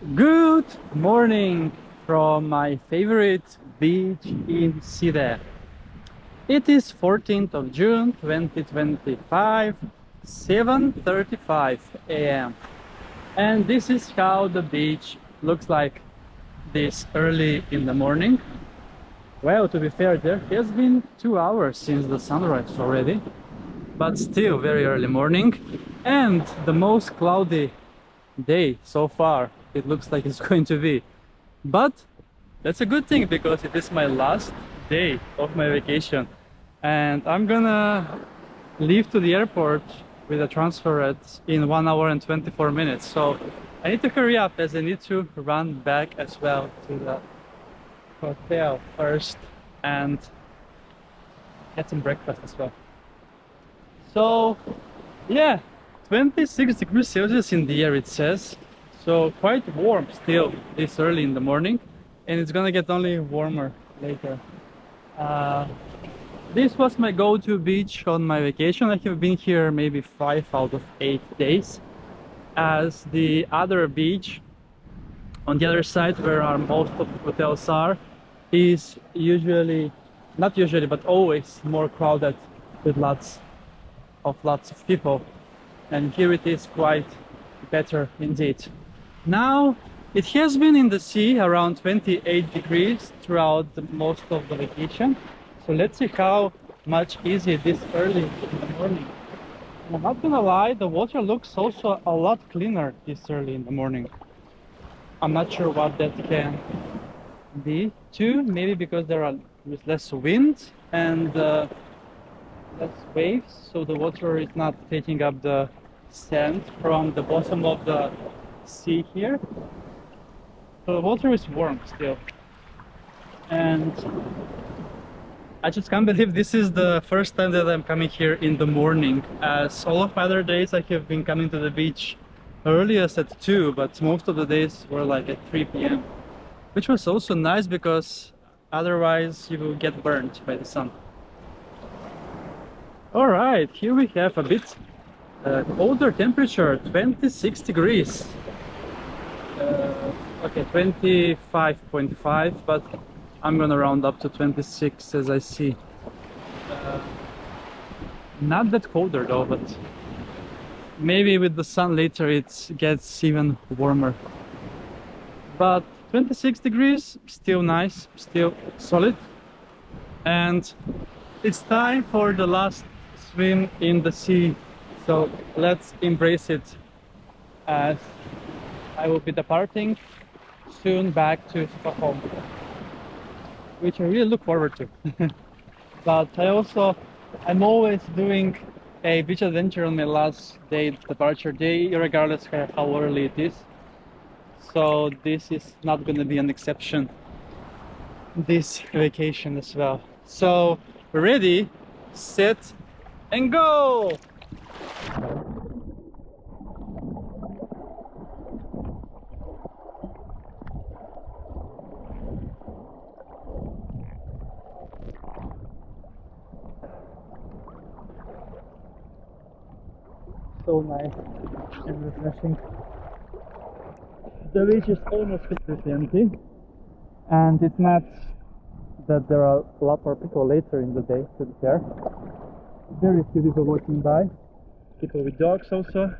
Good morning from my favorite beach in Side. It is 14th of June 2025, 7:35 a.m. And this is how the beach looks like this early in the morning. Well, to be fair, there has been 2 hours since the sunrise already, but still very early morning and the most cloudy day so far it looks like it's going to be. But that's a good thing because it is my last day of my vacation and I'm gonna leave to the airport with a transfer in 1 hour and 24 minutes. So I need to hurry up as I need to run back as well to the hotel first and get some breakfast as well. So yeah, 26 degrees Celsius in the air it says, so quite warm still this early in the morning, and it's gonna get only warmer later. This was my go-to beach on my vacation. I have been here maybe 5 out of 8 days, as the other beach on the other side where most of the hotels are is usually, not usually, but always more crowded with lots of people, and here it is quite better indeed. Now it has been in the sea around 28 degrees throughout most of the vacation, so let's see how much is it this early in the morning. And I'm not gonna lie, the water looks also a lot cleaner this early in the morning. I'm not sure what that can be too, maybe because there is less wind and less waves, so the water is not taking up the sand from the bottom of the sea here. So the water is warm still, and I just can't believe this is the first time that I'm coming here in the morning, as all of my other days I have been coming to the beach earliest at 2, but most of the days were like at 3 p.m, which was also nice because otherwise you will get burnt by the sun. All right, here we have a bit colder temperature, 26 degrees. Okay, 25.5, but I'm gonna round up to 26 as I see. Not that colder though, but maybe with the sun later it gets even warmer. But 26 degrees, still nice, still solid. And it's time for the last swim in the sea, so let's embrace it, as I will be departing soon back to Stockholm, which I really look forward to. But I'm always doing a beach adventure on my last day, departure day, regardless of how early it is. So this is not going to be an exception this vacation as well. So ready, set, and go! So nice and refreshing. The beach is almost completely empty, and it's not that there are a lot more people later in the day, to be fair. Very few people walking by, people with dogs also,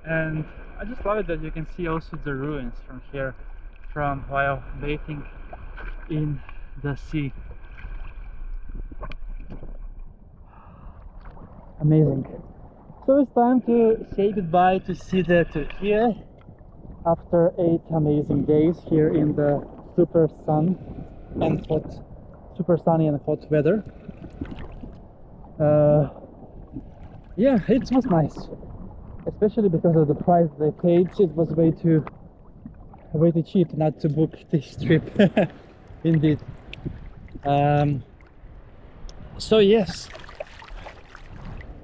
and I just love it that you can see also the ruins from here, from while bathing in the sea. Amazing. So it's time to say goodbye to Turkiye after 8 amazing days here in the super sunny and hot weather. Yeah, it was nice, especially because of the price they paid. It was way too cheap not to book this trip. Indeed. So yes,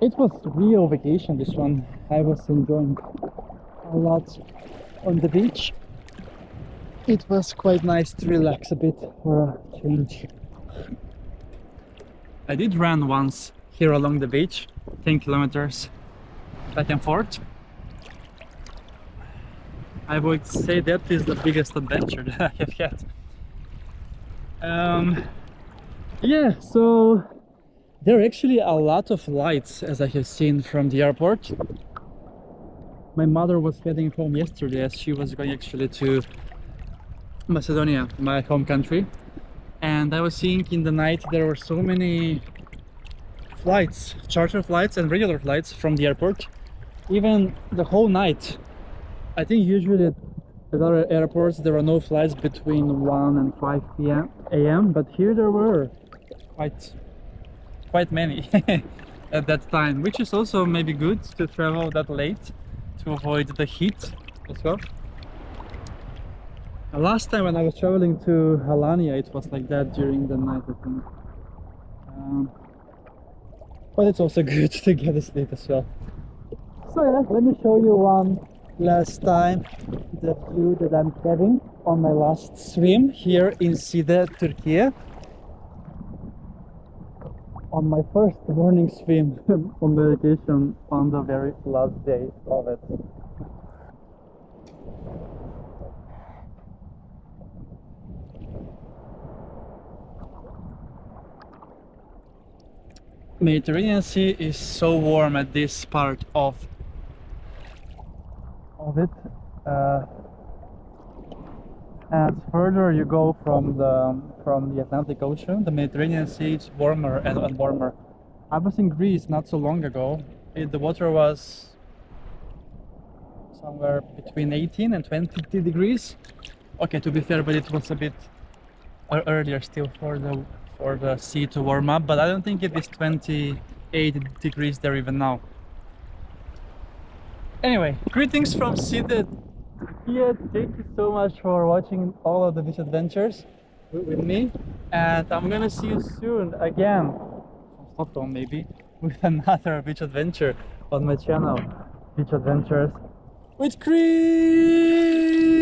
it was real vacation, this one. I was enjoying a lot on the beach. It was quite nice to relax a bit for a change. I did run once here along the beach, 10 kilometers back and forth. I would say that is the biggest adventure that I have had. Yeah, so there are actually a lot of lights, as I have seen from the airport. My mother was heading home yesterday as she was going actually to Macedonia, my home country. And I was seeing in the night there were so many flights, charter flights and regular flights from the airport. Even the whole night. I think usually at other airports there are no flights between 1 and 5 a.m. But here there were quite many at that time, which is also maybe good to travel that late to avoid the heat as well. Last time when I was traveling to Alania, it was like that during the night, I think. But it's also good to get a sleep as well. So yeah, let me show you one last time the view that I'm having on my last swim here in Side, Turkey. On my first morning swim on the vacation on the very last day of it. Mediterranean Sea is so warm at this part of it. As further you go from the Atlantic Ocean, the Mediterranean Sea is warmer and warmer. I was in Greece not so long ago. The water was somewhere between 18 and 20 degrees. Okay, to be fair, but it was a bit earlier still for the sea to warm up, but I don't think it is 28 degrees there even now. Anyway, greetings from Side. Yeah, thank you so much for watching all of the beach adventures with me, and I'm gonna see you soon again from Stockholm, maybe with another beach adventure on my channel, Beach Adventures with Kris.